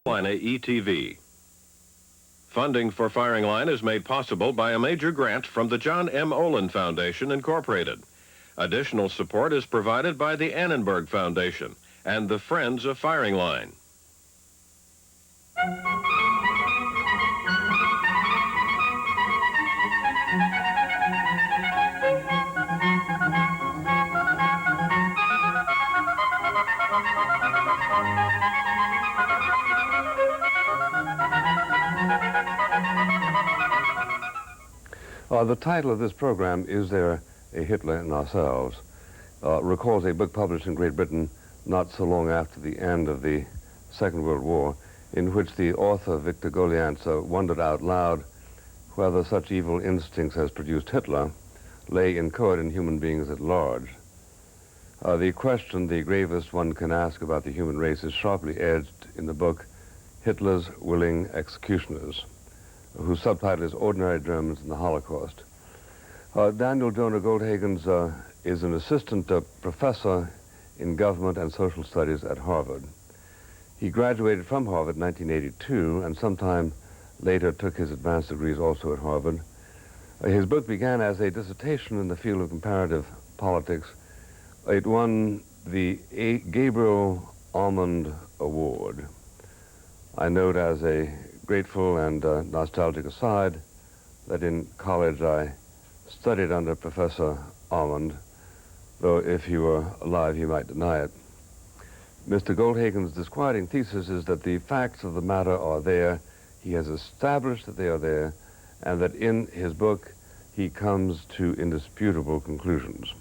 ETV. Funding for Firing Line is made possible by a major grant from the John M. Olin Foundation, Incorporated. Additional support is provided by the Annenberg Foundation and the Friends of Firing Line. The title of this program, Is There a Hitler in Ourselves, recalls a book published in Great Britain not so long after the end of the Second World War, in which the author, Victor Goliantz, wondered out loud whether such evil instincts as produced Hitler lay inchoate in human beings at large. The question, the gravest one can ask about the human race, is sharply edged in the book Hitler's Willing Executioners, whose subtitle is Ordinary Germans in the Holocaust. Daniel Jonah Goldhagen is an assistant professor in government and social studies at Harvard. He graduated from Harvard in 1982 and sometime later took his advanced degrees also at Harvard. His book began as a dissertation in the field of comparative politics. It won the Gabriel Almond Award. I note as a grateful and nostalgic aside that in college I studied under Professor Almond, though if he were alive he might deny it. Mr. Goldhagen's disquieting thesis is that the facts of the matter are there, he has established that they are there, and that in his book he comes to indisputable conclusions.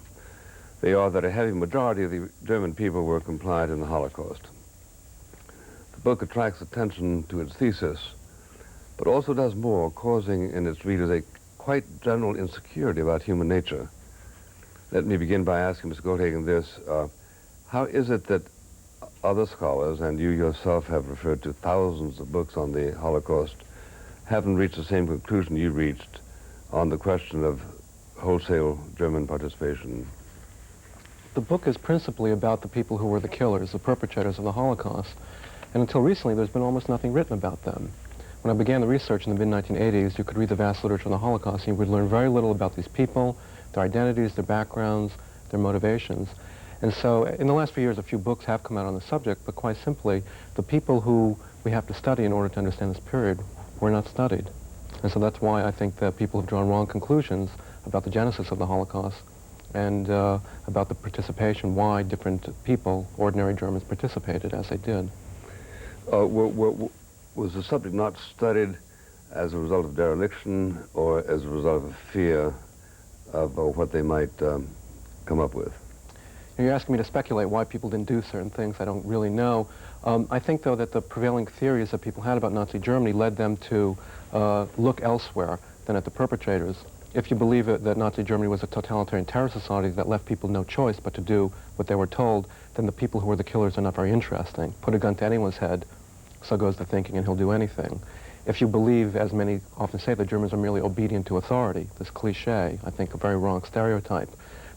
They are that a heavy majority of the German people were compliant in the Holocaust. The book attracts attention to its thesis, but also does more, causing in its readers a quite general insecurity about human nature. Let me begin by asking Mr. Goldhagen this. How is it that other scholars, and you yourself have referred to thousands of books on the Holocaust, haven't reached the same conclusion you reached on the question of wholesale German participation? The book is principally about the people who were the killers, the perpetrators of the Holocaust. And until recently, there's been almost nothing written about them. When I began the research in the mid-1980s, you could read the vast literature on the Holocaust, and you would learn very little about these people, their identities, their backgrounds, their motivations. And so in the last few years, a few books have come out on the subject, but quite simply, the people who we have to study in order to understand this period were not studied. And so that's why I think that people have drawn wrong conclusions about the genesis of the Holocaust and about the participation, why different people, ordinary Germans, participated as they did. Was the subject not studied as a result of dereliction or as a result of fear of what they might come up with? You're asking me to speculate why people didn't do certain things. I don't really know. I think, though, that the prevailing theories that people had about Nazi Germany led them to look elsewhere than at the perpetrators. If you believe that Nazi Germany was a totalitarian terror society that left people no choice but to do what they were told, then the people who were the killers are not very interesting. Put a gun to anyone's head, so goes the thinking, and he'll do anything. If you believe, as many often say, that Germans are merely obedient to authority, this cliche, I think a very wrong stereotype,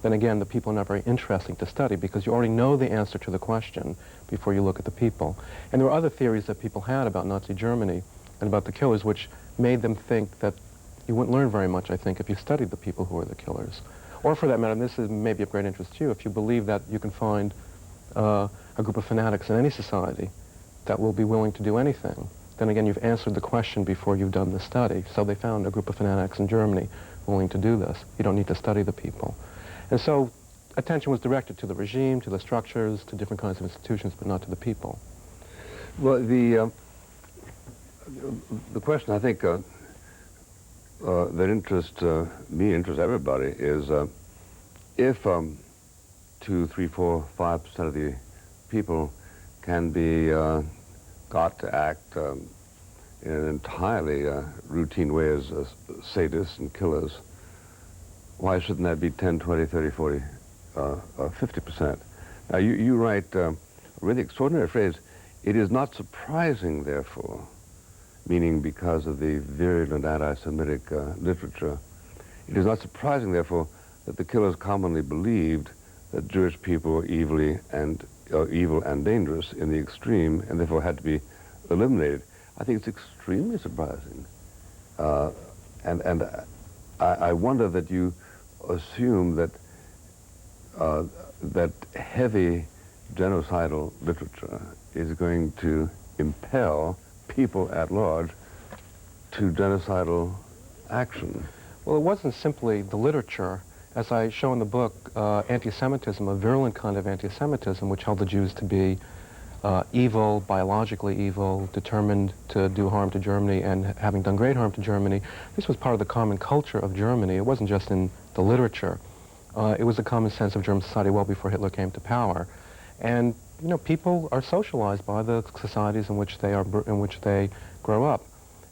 then again, the people are not very interesting to study because you already know the answer to the question before you look at the people. And there were other theories that people had about Nazi Germany and about the killers which made them think that you wouldn't learn very much, I think, if you studied the people who were the killers. Or for that matter, and this is maybe of great interest to you, if you believe that you can find a group of fanatics in any society that will be willing to do anything, then again, you've answered the question before you've done the study. So they found a group of fanatics in Germany willing to do this. You don't need to study the people. And so attention was directed to the regime, to the structures, to different kinds of institutions, but not to the people. Well, the question I think that interests me, interests everybody, is if 2, 3, 4, 5% of the people can be got to act in an entirely routine way as sadists and killers, why shouldn't that be 10, 20, 30, 40, 50%? Now, you write a really extraordinary phrase, it is not surprising, therefore, meaning because of the virulent anti-Semitic literature, it is not surprising, therefore, that the killers commonly believed that Jewish people were evil and dangerous in the extreme, and therefore had to be eliminated, I think it's extremely surprising. And I wonder that you assume that that heavy genocidal literature is going to impel people at large to genocidal action. Well, it wasn't simply the literature. As I show in the book, anti-Semitism, a virulent kind of anti-Semitism, which held the Jews to be evil, biologically evil, determined to do harm to Germany and having done great harm to Germany. This was part of the common culture of Germany. It wasn't just in the literature. It was a common sense of German society well before Hitler came to power. And, you know, people are socialized by the societies in which they grow up.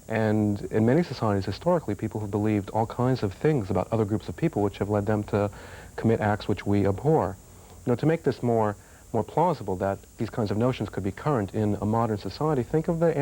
And in many societies, historically, people have believed all kinds of things about other groups of people which have led them to commit acts which we abhor. You know, to make this more plausible that these kinds of notions could be current in a modern society, think of the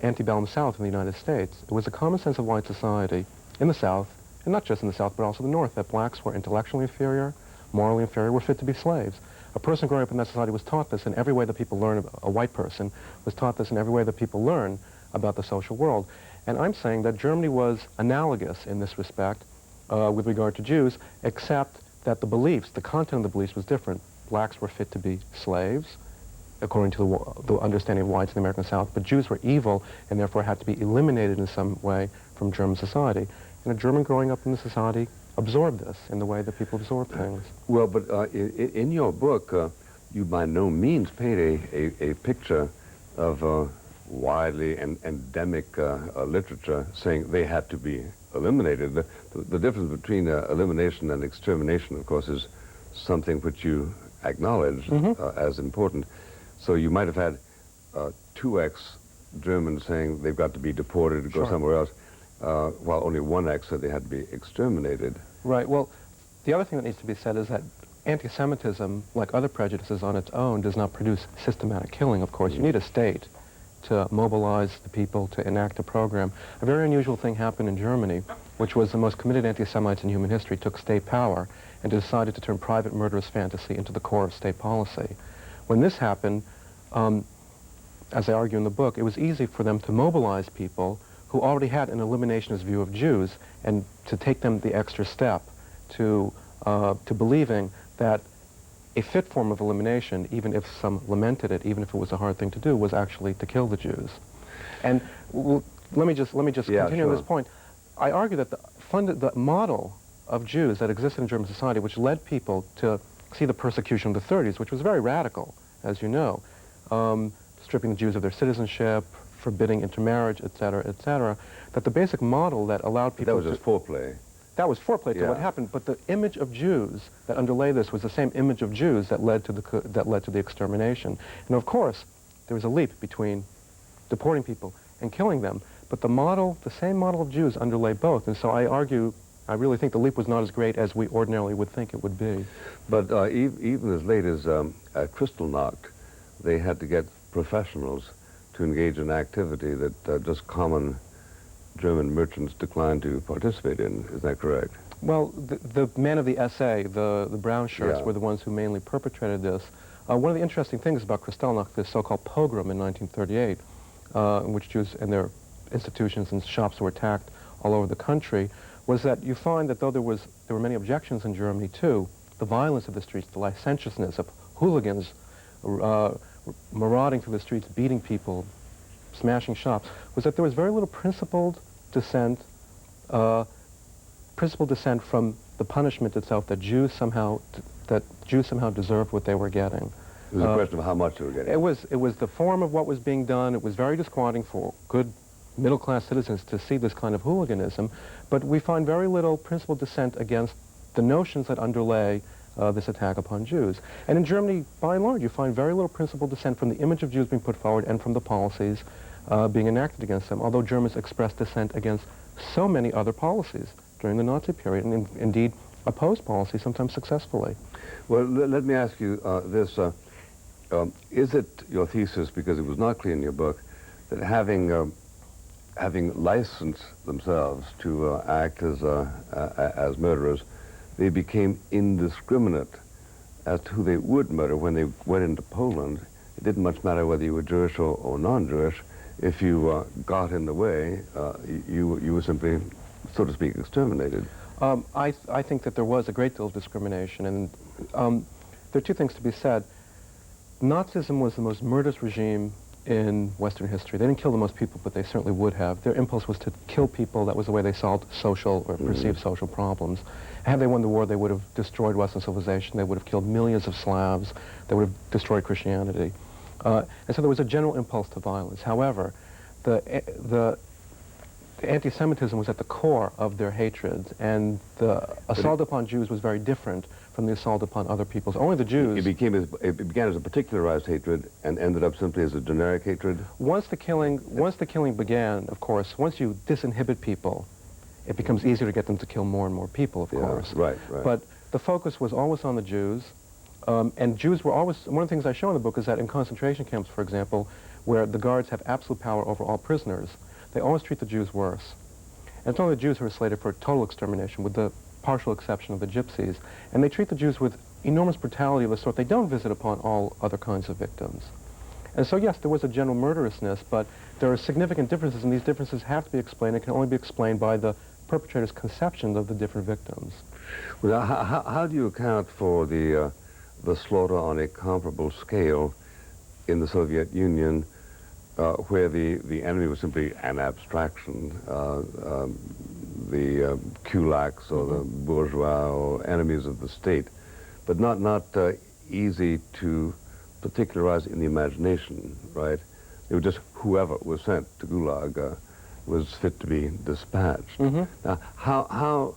antebellum South in the United States. It was a common sense of white society in the South, and not just in the South, but also the North, that blacks were intellectually inferior, morally inferior, were fit to be slaves. A person growing up in that society was taught this in every way that people learn, a white person was taught this in every way that people learn about the social world. And I'm saying that Germany was analogous in this respect with regard to Jews, except that the beliefs, the content of the beliefs was different. Blacks were fit to be slaves, according to the understanding of whites in the American South, but Jews were evil and therefore had to be eliminated in some way from German society. And a German growing up in the society absorbed this in the way that people absorb things. Well, but in your book, you by no means paint a picture of widely and endemic literature saying they had to be eliminated. The difference between elimination and extermination, of course, is something which you acknowledge as important. So you might have had 2X Germans saying they've got to be deported to go somewhere else, while only 1X said they had to be exterminated. Right. Well, the other thing that needs to be said is that anti-Semitism, like other prejudices on its own, does not produce systematic killing, of course. You need a state to mobilize the people to enact a program. A very unusual thing happened in Germany, which was the most committed anti-Semites in human history took state power and decided to turn private murderous fantasy into the core of state policy. When this happened, as I argue in the book, it was easy for them to mobilize people who already had an eliminationist view of Jews and to take them the extra step to believing that a fit form of elimination, even if some lamented it, even if it was a hard thing to do, was actually to kill the Jews. And let me just continue on this point. I argue that the model of Jews that existed in German society, which led people to see the persecution of the 30s, which was very radical, as you know, stripping the Jews of their citizenship, forbidding intermarriage, et cetera, that the basic model that allowed people That was just foreplay. That was foreplay to what happened, but the image of Jews that underlay this was the same image of Jews that led to the extermination. And of course, there was a leap between deporting people and killing them, but the same model of Jews underlay both. And so I argue, I really think the leap was not as great as we ordinarily would think it would be. But even as late as Kristallnacht, they had to get professionals to engage in activity that just common German merchants declined to participate in. Is that correct? Well, the men of the SA, the brown shirts, were the ones who mainly perpetrated this. One of the interesting things about Kristallnacht, this so-called pogrom in 1938, in which Jews and their institutions and shops were attacked all over the country, was that you find that though there were many objections in Germany too, the violence of the streets, the licentiousness of hooligans marauding through the streets, beating people, smashing shops, was that there was very little principled dissent from the punishment itself, that Jews somehow deserved what they were getting. It was a question of how much they were getting. It was the form of what was being done. It was very disquieting for good middle-class citizens to see this kind of hooliganism, but we find very little principled dissent against the notions that underlay this attack upon Jews. And in Germany, by and large, you find very little principled dissent from the image of Jews being put forward and from the policies being enacted against them, although Germans expressed dissent against so many other policies during the Nazi period, and indeed opposed policies, sometimes successfully. Well, let me ask you this. Is it your thesis, because it was not clear in your book, that having licensed themselves to act as murderers, they became indiscriminate as to who they would murder when they went into Poland it didn't much matter whether you were Jewish or non-Jewish. If you got in the way, you were simply, so to speak, exterminated. I think that there was a great deal of discrimination, and there are two things to be said. Nazism was the most murderous regime in Western history. They didn't kill the most people, but they certainly would have. Their impulse was to kill people. That was the way they solved social or perceived social problems. Had they won the war, they would have destroyed Western civilization. They would have killed millions of Slavs. They would have destroyed Christianity. And so there was a general impulse to violence. However, the anti-Semitism was at the core of their hatred, and the assault upon Jews was very different from the assault upon other peoples. Only the Jews... It began as a particularized hatred and ended up simply as a generic hatred? Once the killing began, of course, once you disinhibit people, it becomes easier to get them to kill more and more people, of course. Right. But the focus was always on the Jews, and Jews were always... One of the things I show in the book is that in concentration camps, for example, where the guards have absolute power over all prisoners, they always treat the Jews worse. And it's only the Jews who are slated for total extermination, with the partial exception of the gypsies. And they treat the Jews with enormous brutality of the sort they don't visit upon all other kinds of victims. And so, yes, there was a general murderousness, but there are significant differences, and these differences have to be explained. It can only be explained by the perpetrator's conceptions of the different victims. Well, how do you account for the slaughter on a comparable scale in the Soviet Union, where the enemy was simply an abstraction, the kulaks or the bourgeois or enemies of the state, but not easy to particularize in the imagination, right? It was just whoever was sent to Gulag was fit to be dispatched. Now, how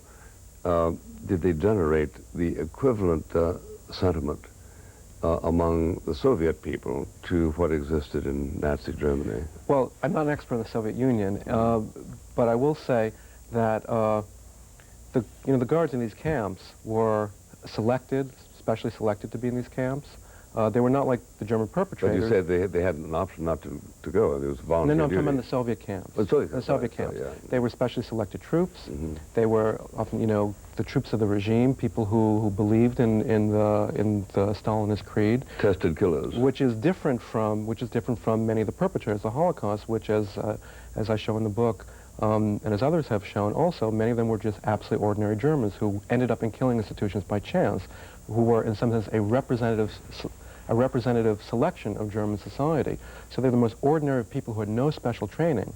did they generate the equivalent sentiment among the Soviet people to what existed in Nazi Germany? Well, I'm not an expert in the Soviet Union, but I will say that the guards in these camps were selected, specially selected to be in these camps. They were not like the German perpetrators. But you said they had an option not to go. It was volunteer No, I'm duty. talking about the Soviet camps. Oh, The Soviet camps. Yeah. They were specially selected troops. They were often, the troops of the regime, people who believed in the Stalinist creed. Tested killers. Which is different from many of the perpetrators of the Holocaust, which, as I show in the book, and as others have shown also, many of them were just absolutely ordinary Germans who ended up in killing institutions by chance, who were in some sense a representative selection of German society. So they're the most ordinary people who had no special training.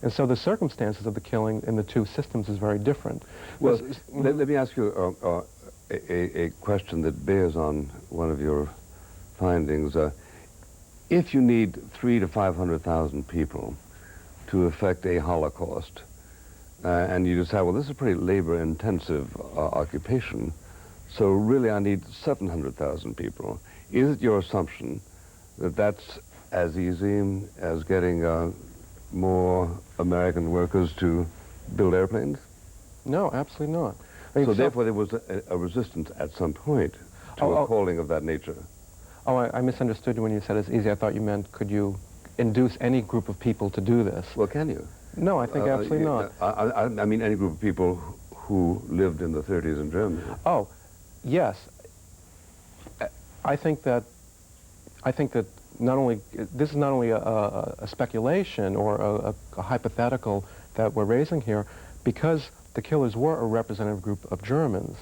And so the circumstances of the killing in the two systems is very different. Well, let me ask you a question that bears on one of your findings. If you need 300,000 to 500,000 people to effect a Holocaust, and you decide, well, this is a pretty labor-intensive occupation, so really I need 700,000 people. Is it your assumption that that's as easy as getting more American workers to build airplanes? No, absolutely not. So therefore there was a resistance at some point to a calling of that nature. Oh, I misunderstood you when you said it's easy. I thought you meant, could you induce any group of people to do this? Well, can you? No, I think absolutely not. I mean any group of people who lived in the 30s in Germany. Oh, yes. I think that not only this is not only a speculation or a hypothetical that we're raising here, because the killers were a representative group of Germans.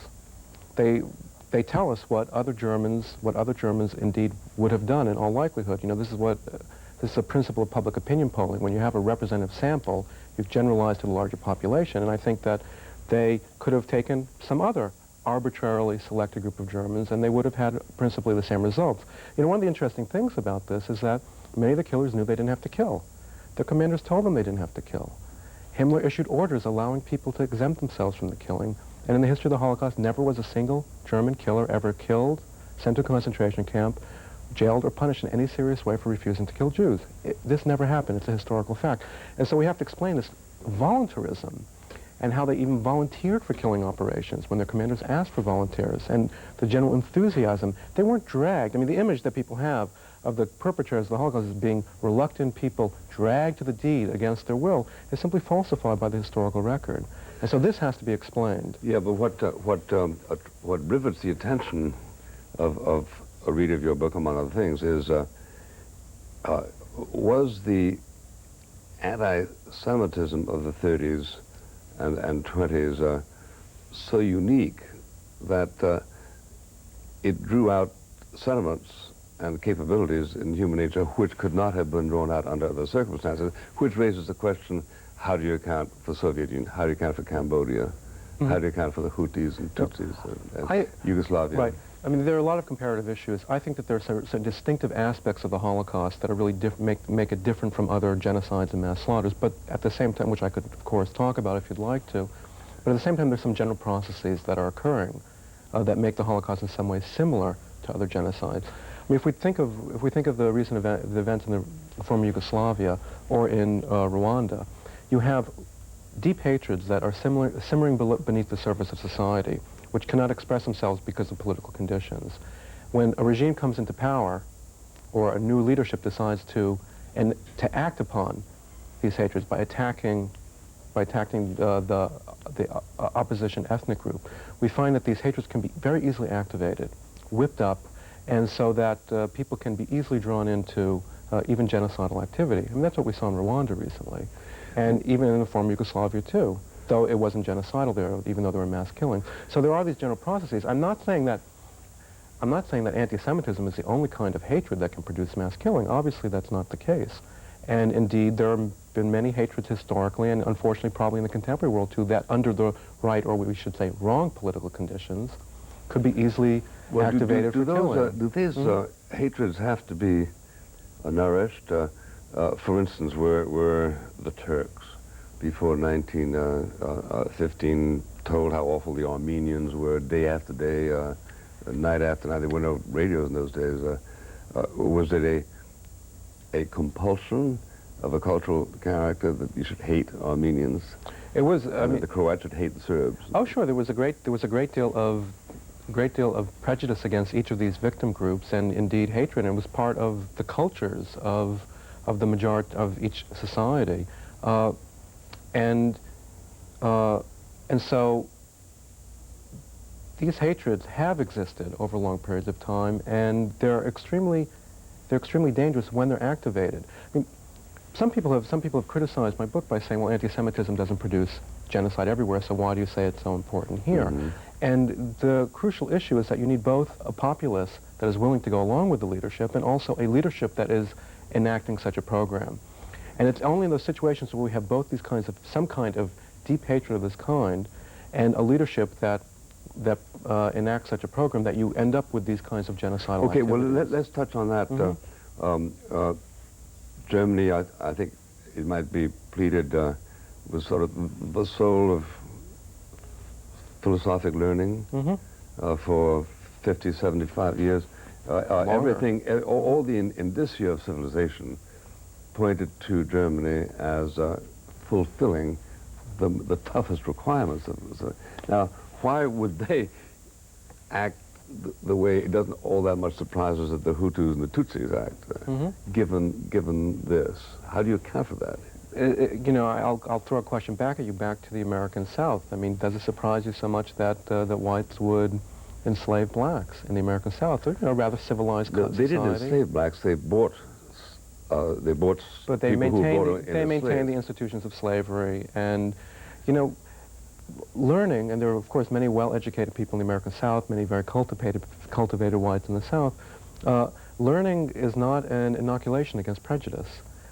They tell us what other Germans indeed would have done in all likelihood. This is a principle of public opinion polling. When you have a representative sample, you've generalized to the larger population, and I think that they could have taken some other arbitrarily selected group of Germans, and they would have had principally the same results. One of the interesting things about this is that many of the killers knew they didn't have to kill. Their commanders told them they didn't have to kill. Himmler issued orders allowing people to exempt themselves from the killing, and in the history of the Holocaust, never was a single German killer ever killed, sent to a concentration camp, jailed, or punished in any serious way for refusing to kill Jews. This never happened. It's a historical fact. And so we have to explain this voluntarism and how they even volunteered for killing operations when their commanders asked for volunteers, and the general enthusiasm. They weren't dragged. I mean, the image that people have of the perpetrators of the Holocaust as being reluctant people dragged to the deed against their will is simply falsified by the historical record. And so this has to be explained. Yeah, but what rivets the attention of a reader of your book, among other things, is Was the anti-Semitism of the 30s and 20s so unique that it drew out sentiments and capabilities in human nature which could not have been drawn out under other circumstances, which raises the question, how do you account for Soviet Union? How do you account for Cambodia? How do you account for the Houthis and Tutsis and Yugoslavia? Right. I mean, there are a lot of comparative issues. I think that there are some distinctive aspects of the Holocaust that are really make it different from other genocides and mass slaughters, but at the same time, which I could, of course, talk about if you'd like to, but at the same time, there's some general processes that are occurring that make the Holocaust in some ways similar to other genocides. I mean, if we think of the recent the events in the former Yugoslavia or in Rwanda, you have deep hatreds that are simmering beneath the surface of society, which cannot express themselves because of political conditions. When a regime comes into power, or a new leadership decides to act upon these hatreds by attacking the opposition ethnic group, we find that these hatreds can be very easily activated, whipped up, and so that people can be easily drawn into even genocidal activity. I mean, that's what we saw in Rwanda recently, and even in the former Yugoslavia too, though it wasn't genocidal there, even though there were mass killings. So there are these general processes. I'm not saying that anti-Semitism is the only kind of hatred that can produce mass killing. Obviously, that's not the case. And indeed, there have been many hatreds historically, and unfortunately probably in the contemporary world too, that under the right, or we should say wrong political conditions, could be easily activated for killing. Do these hatreds have to be nourished? For instance, were the Turks before 1915 told how awful the Armenians were day after day, night after night? There were no radios in those days. Was it a compulsion of a cultural character that you should hate Armenians? It was. I mean, the Croats should hate the Serbs. Oh, sure. There was a great deal of prejudice against each of these victim groups, and indeed hatred. And it was part of the cultures of the majority of each society, and so these hatreds have existed over long periods of time, and they're extremely dangerous when they're activated. I mean, some people have criticized my book by saying, well, anti-Semitism doesn't produce genocide everywhere, so why do you say it's so important here? Mm-hmm. And the crucial issue is that you need both a populace that is willing to go along with the leadership and also a leadership that is enacting such a program. And it's only in those situations where we have both these kinds of, some kind of deep hatred of this kind and a leadership that enacts such a program that you end up with these kinds of genocidal activities. Well, let's touch on that. Mm-hmm. Germany, I think it might be pleaded, was sort of the soul of philosophic learning for 50, 75 years. Everything, all the indicia of civilization pointed to Germany as fulfilling the toughest requirements of it. Now, why would they act the way it doesn't all that much surprise us that the Hutus and the Tutsis act, given this? How do you account for that? You know, I'll throw a question back at you, back to the American South. I mean, does it surprise you so much that whites would enslave blacks in the American South? They're, rather civilized society. They didn't enslave blacks. They bought. But they maintained the institutions of slavery, and learning. And there are, of course, many well-educated people in the American South, many very cultivated whites in the South. Learning is not an inoculation against prejudice.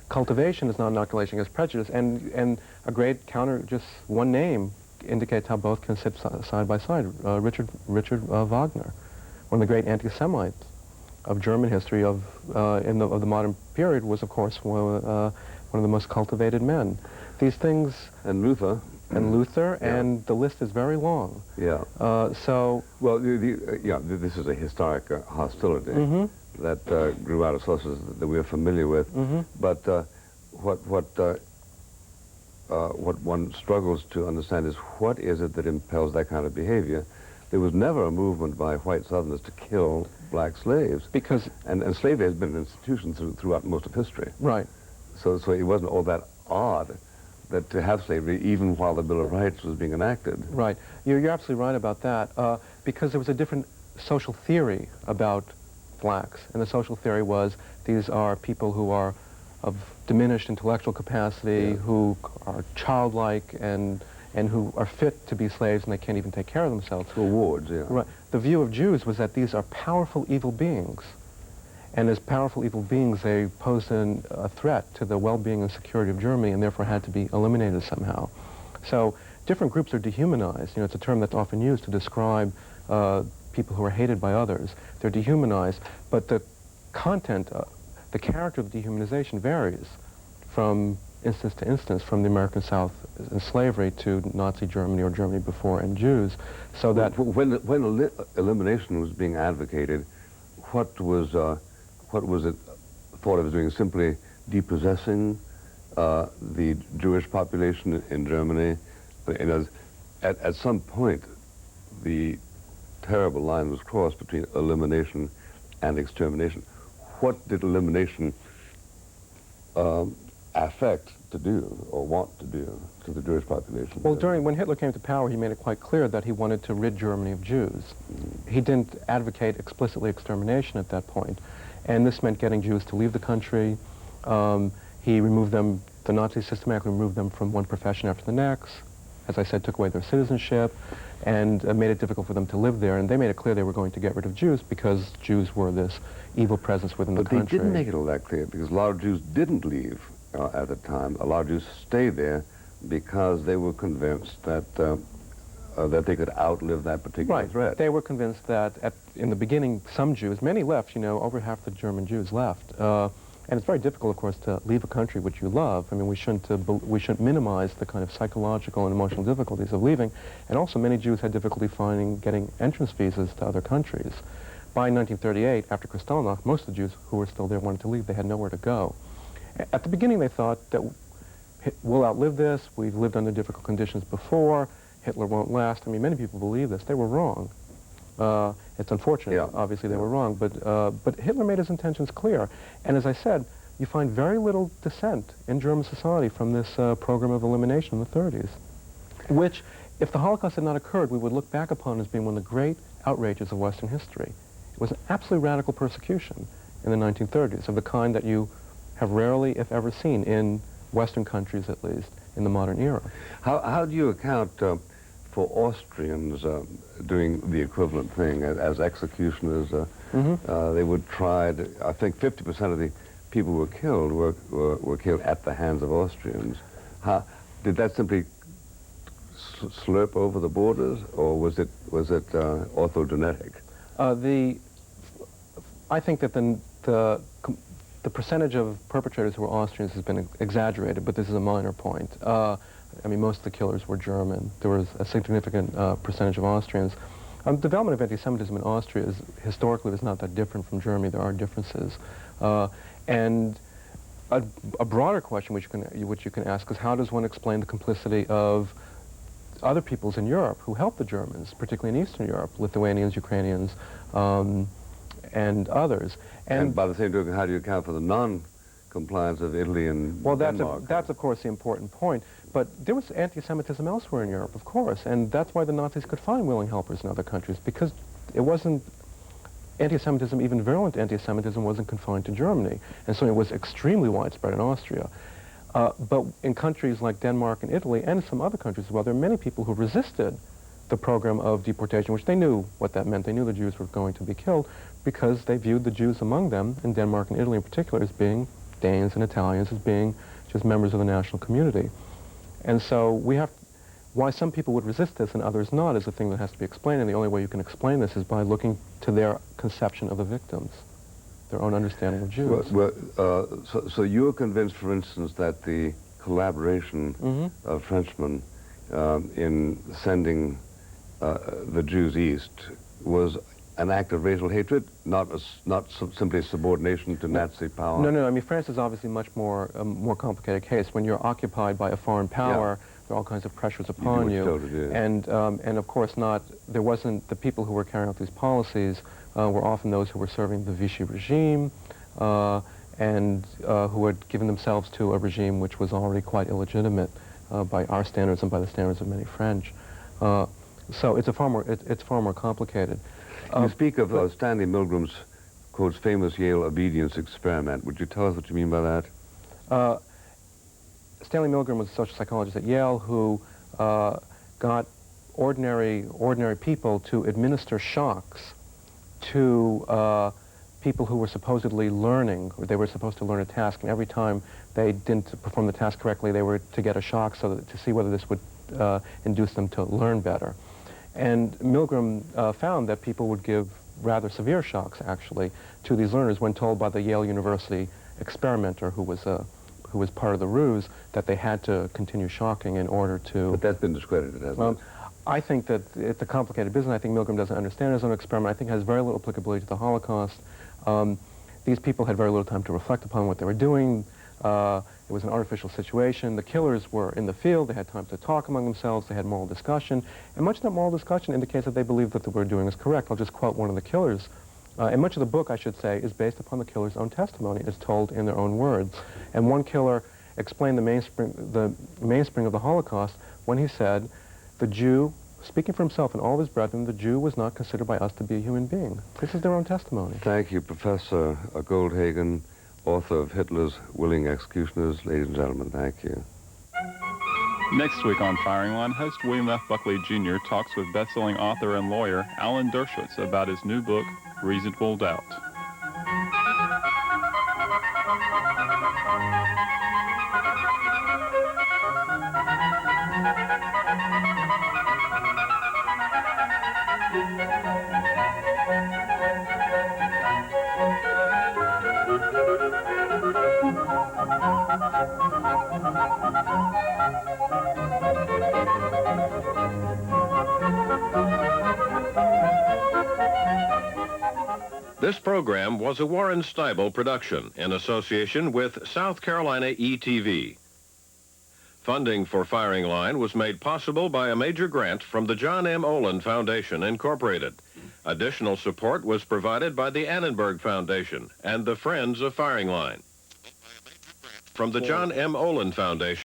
Cultivation is not an inoculation against prejudice, and a great counter, just one name, indicates how both can sit side by side. Richard Wagner, one of the great anti-Semites of German history of the modern period, was, of course, one of the most cultivated men. These things... And Luther. And the list is very long. Yeah. Well, this is a historic hostility that grew out of sources that we are familiar with. But what one struggles to understand is what is it that impels that kind of behavior? There was never a movement by white Southerners to kill black slaves. And slavery has been an institution throughout most of history. Right. So it wasn't all that odd that to have slavery even while the Bill of Rights was being enacted. Right. You're absolutely right about that, because there was a different social theory about blacks. And the social theory was these are people who are of diminished intellectual capacity, who are childlike and who are fit to be slaves, and they can't even take care of themselves. Rewards, yeah. Right. The view of Jews was that these are powerful evil beings. And as powerful evil beings, they posed a threat to the well-being and security of Germany and therefore had to be eliminated somehow. So different groups are dehumanized. You know, it's a term that's often used to describe people who are hated by others. They're dehumanized, but the content, the character of the dehumanization varies from instance to instance, from the American South in slavery to Nazi Germany or Germany before and Jews. So that when elimination was being advocated, what was it thought of as doing? Simply depossessing the Jewish population in Germany? At some point, the terrible line was crossed between elimination and extermination. What did elimination affect to do or want to do to the Jewish population? Well, when Hitler came to power, he made it quite clear that he wanted to rid Germany of Jews. He didn't advocate explicitly extermination at that point, and this meant getting Jews to leave the country. He removed them, the Nazis systematically removed them from one profession after the next. As I said, took away their citizenship and made it difficult for them to live there. And they made it clear they were going to get rid of Jews because Jews were this evil presence within the country. But they didn't make it all that clear because a lot of Jews didn't leave at the time. A lot of Jews stayed there because they were convinced that that they could outlive that particular threat. They were convinced that in the beginning, some Jews, many left, you know, over half the German Jews left. And it's very difficult, of course, to leave a country which you love. I mean, we shouldn't minimize the kind of psychological and emotional difficulties of leaving. And also, many Jews had difficulty getting entrance visas to other countries. By 1938, after Kristallnacht, most of the Jews who were still there wanted to leave. They had nowhere to go. At the beginning, they thought that we'll outlive this. We've lived under difficult conditions before. Hitler won't last. I mean, many people believe this. They were wrong. It's unfortunate, obviously they were wrong, but Hitler made his intentions clear. And as I said, you find very little dissent in German society from this program of elimination in the 30s, which, if the Holocaust had not occurred, we would look back upon as being one of the great outrages of Western history. It was an absolutely radical persecution in the 1930s, of the kind that you have rarely, if ever, seen in Western countries, at least, in the modern era. How do you account for Austrians doing the equivalent thing as executioners? They would try to, I think 50% of the people who were killed were killed at the hands of Austrians. Did that simply slurp over the borders, or was it orthogenetic? I think that the percentage of perpetrators who were Austrians has been exaggerated, but this is a minor point. I mean, most of the killers were German. There was a significant percentage of Austrians. Development of anti-Semitism in Austria historically was not that different from Germany. There are differences. And a broader question which you can ask is, how does one explain the complicity of other peoples in Europe who helped the Germans, particularly in Eastern Europe, Lithuanians, Ukrainians, and others? And by the same token, how do you account for the non-compliance of Italy and Denmark? That's of course the important point. But there was anti-Semitism elsewhere in Europe, of course, and that's why the Nazis could find willing helpers in other countries, because it wasn't anti-Semitism, even virulent anti-Semitism, wasn't confined to Germany, and so it was extremely widespread in Austria. But in countries like Denmark and Italy, and some other countries as well, there are many people who resisted the program of deportation, which they knew what that meant. They knew the Jews were going to be killed because they viewed the Jews among them, in Denmark and Italy in particular, as being Danes and Italians, as being just members of the national community. And so why some people would resist this and others not is a thing that has to be explained, and the only way you can explain this is by looking to their conception of the victims, their own understanding of Jews. So you're convinced, for instance, that the collaboration of Frenchmen in sending the Jews east was an act of racial hatred, not simply subordination to Nazi power? No. I mean, France is obviously much more more complicated case. When you're occupied by a foreign power, there are all kinds of pressures upon you. And of course, there wasn't the people who were carrying out these policies were often those who were serving the Vichy regime and who had given themselves to a regime which was already quite illegitimate by our standards and by the standards of many French. So it's far more complicated. You speak of Stanley Milgram's quotes, famous Yale obedience experiment. Would you tell us what you mean by that? Stanley Milgram was a social psychologist at Yale who got ordinary people to administer shocks to people who were supposedly learning, or they were supposed to learn a task, and every time they didn't perform the task correctly, they were to get a shock so that, to see whether this would induce them to learn better. And Milgram found that people would give rather severe shocks, actually, to these learners when told by the Yale University experimenter who was part of the ruse that they had to continue shocking in order to... But that's been discredited, hasn't it? I think that it's a complicated business. I think Milgram doesn't understand his own experiment. I think it has very little applicability to the Holocaust. These people had very little time to reflect upon what they were doing. It was an artificial situation. The killers were in the field. They had time to talk among themselves. They had moral discussion. And much of that moral discussion indicates that they believed that what they were doing is correct. I'll just quote one of the killers. And much of the book, I should say, is based upon the killer's own testimony. It's told in their own words. And one killer explained the mainspring of the Holocaust when he said, the Jew, speaking for himself and all of his brethren, the Jew was not considered by us to be a human being. This is their own testimony. Thank you, Professor Goldhagen, author of Hitler's Willing Executioners. Ladies and gentlemen, thank you. Next week on Firing Line, host William F. Buckley Jr. talks with best-selling author and lawyer Alan Dershowitz about his new book, Reasonable Doubt. This program was a Warren Steibel production in association with South Carolina ETV. Funding for Firing Line was made possible by a major grant from the John M. Olin Foundation, Incorporated. Additional support was provided by the Annenberg Foundation and the Friends of Firing Line. From the John M. Olin Foundation,